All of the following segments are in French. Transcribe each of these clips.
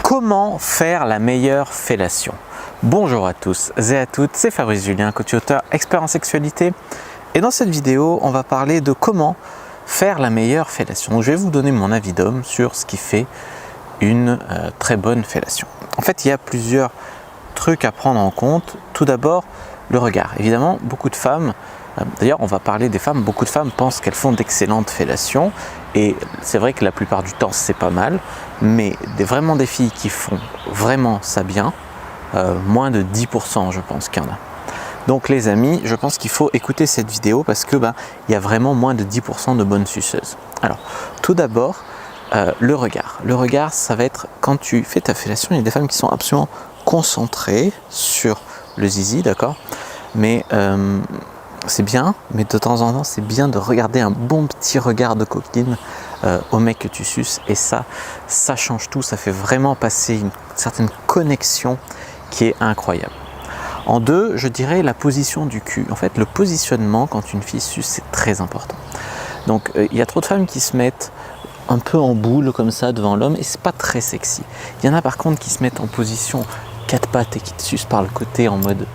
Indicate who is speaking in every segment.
Speaker 1: Comment faire la meilleure fellation? Bonjour à tous et à toutes, c'est Fabrice Julien, coach auteur, expert en sexualité. Et dans cette vidéo, on va parler de comment faire la meilleure fellation. Je vais vous donner mon avis d'homme sur ce qui fait une très bonne fellation. En fait, il y a plusieurs trucs à prendre en compte. Tout d'abord, le regard. Évidemment, beaucoup de femmes, d'ailleurs on va parler des femmes, beaucoup de femmes pensent qu'elles font d'excellentes fellations et c'est vrai que la plupart du temps c'est pas mal, mais vraiment des filles qui font vraiment ça bien, moins de 10% je pense qu'il y en a. Donc les amis, je pense qu'il faut écouter cette vidéo parce que il y a vraiment moins de 10% de bonnes suceuses. Alors tout d'abord, le regard. Le regard, ça va être quand tu fais ta fellation, il y a des femmes qui sont absolument concentrées sur le zizi, d'accord, mais c'est bien, mais de temps en temps c'est bien de regarder un bon petit regard de coquine au mec que tu suces, et ça change tout, ça fait vraiment passer une certaine connexion qui est incroyable. En deux, je dirais la position du cul. En fait, le positionnement quand une fille suce, c'est très important. Donc il y a trop de femmes qui se mettent un peu en boule comme ça devant l'homme et c'est pas très sexy. Il y en a par contre qui se mettent en position 4 pattes et qui te sucent par le côté en mode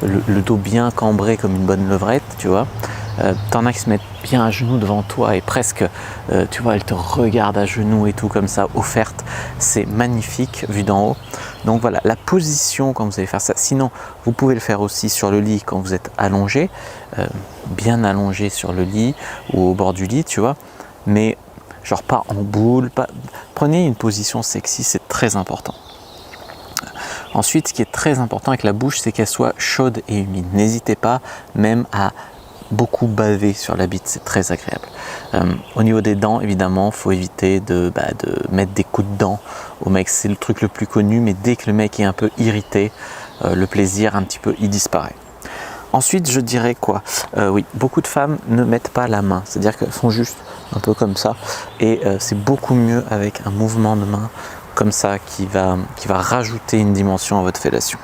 Speaker 1: le dos bien cambré comme une bonne levrette, tu vois. T'en as qui se mettent bien à genoux devant toi et presque, tu vois, elles te regardent à genoux et tout comme ça, offerte. C'est magnifique vu d'en haut. Donc voilà, la position quand vous allez faire ça. Sinon, vous pouvez le faire aussi sur le lit quand vous êtes allongé, bien allongé sur le lit ou au bord du lit, tu vois. Mais genre pas en boule, prenez une position sexy, c'est très important. Ensuite, ce qui est très important avec la bouche, c'est qu'elle soit chaude et humide. N'hésitez pas même à beaucoup baver sur la bite, c'est très agréable. Au niveau des dents, évidemment, il faut éviter de mettre des coups de dents au mec. C'est le truc le plus connu, mais dès que le mec est un peu irrité, le plaisir un petit peu, il disparaît. Ensuite, je dirais quoi? Oui, beaucoup de femmes ne mettent pas la main, c'est-à-dire qu'elles font juste un peu comme ça, et c'est beaucoup mieux avec un mouvement de main comme ça qui va rajouter une dimension à votre fellation.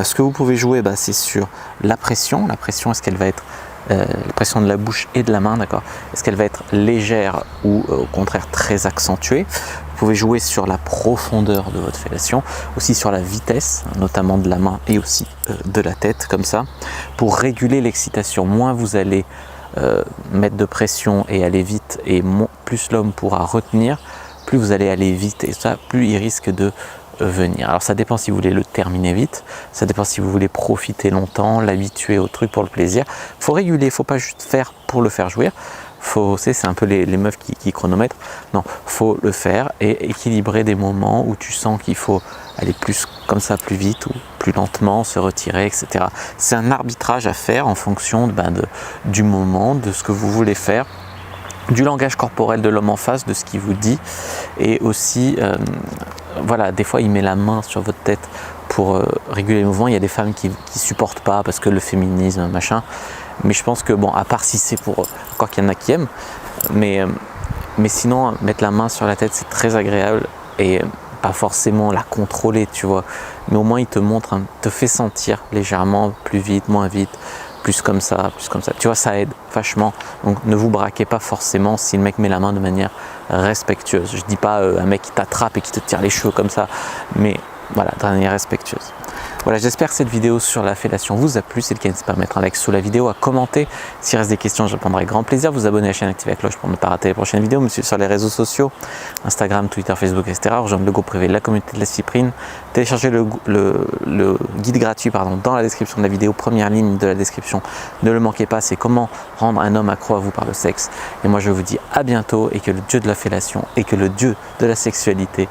Speaker 1: Ce que vous pouvez jouer, c'est sur la pression. La pression, est-ce qu'elle va être la pression de la bouche et de la main, d'accord? Est-ce qu'elle va être légère ou au contraire très accentuée? Vous pouvez jouer sur la profondeur de votre fellation, aussi sur la vitesse, notamment de la main et aussi de la tête, comme ça, pour réguler l'excitation. Moins vous allez mettre de pression et aller vite, et plus l'homme pourra retenir, plus vous allez aller vite, et ça, plus il risque de venir. Alors ça dépend si vous voulez le terminer vite, ça dépend si vous voulez profiter longtemps, l'habituer au truc pour le plaisir. Il faut réguler, il ne faut pas juste faire pour le faire jouir. C'est un peu les meufs qui chronomètrent. Non, il faut le faire et équilibrer des moments où tu sens qu'il faut aller plus comme ça, plus vite ou plus lentement, se retirer, etc. C'est un arbitrage à faire en fonction du moment, de ce que vous voulez faire, du langage corporel de l'homme en face, de ce qu'il vous dit, et aussi voilà, des fois il met la main sur votre tête pour réguler les mouvements. Il y a des femmes qui supportent pas parce que le féminisme, machin, mais je pense que bon, à part si c'est pour, encore qu'il y en a qui aiment, mais sinon mettre la main sur la tête c'est très agréable, et pas forcément la contrôler, tu vois, mais au moins il te montre, te fait sentir légèrement plus vite, moins vite, plus comme ça, tu vois, ça aide vachement. Donc ne vous braquez pas forcément si le mec met la main de manière respectueuse. Je dis pas un mec qui t'attrape et qui te tire les cheveux comme ça, mais voilà, de manière respectueuse. Voilà, j'espère que cette vidéo sur la fellation vous a plu. C'est le cas, n'hésitez pas à mettre un like sous la vidéo, à commenter. S'il reste des questions, je répondrai avec grand plaisir. Vous abonner à la chaîne, activer la cloche pour ne pas rater les prochaines vidéos. Me suivre sur les réseaux sociaux, Instagram, Twitter, Facebook, etc. Rejoindre le groupe privé de la communauté de la cyprine. Télécharger le guide gratuit dans la description de la vidéo, première ligne de la description. Ne le manquez pas, c'est comment rendre un homme accro à vous par le sexe. Et moi je vous dis à bientôt, et que le dieu de la fellation et que le dieu de la sexualité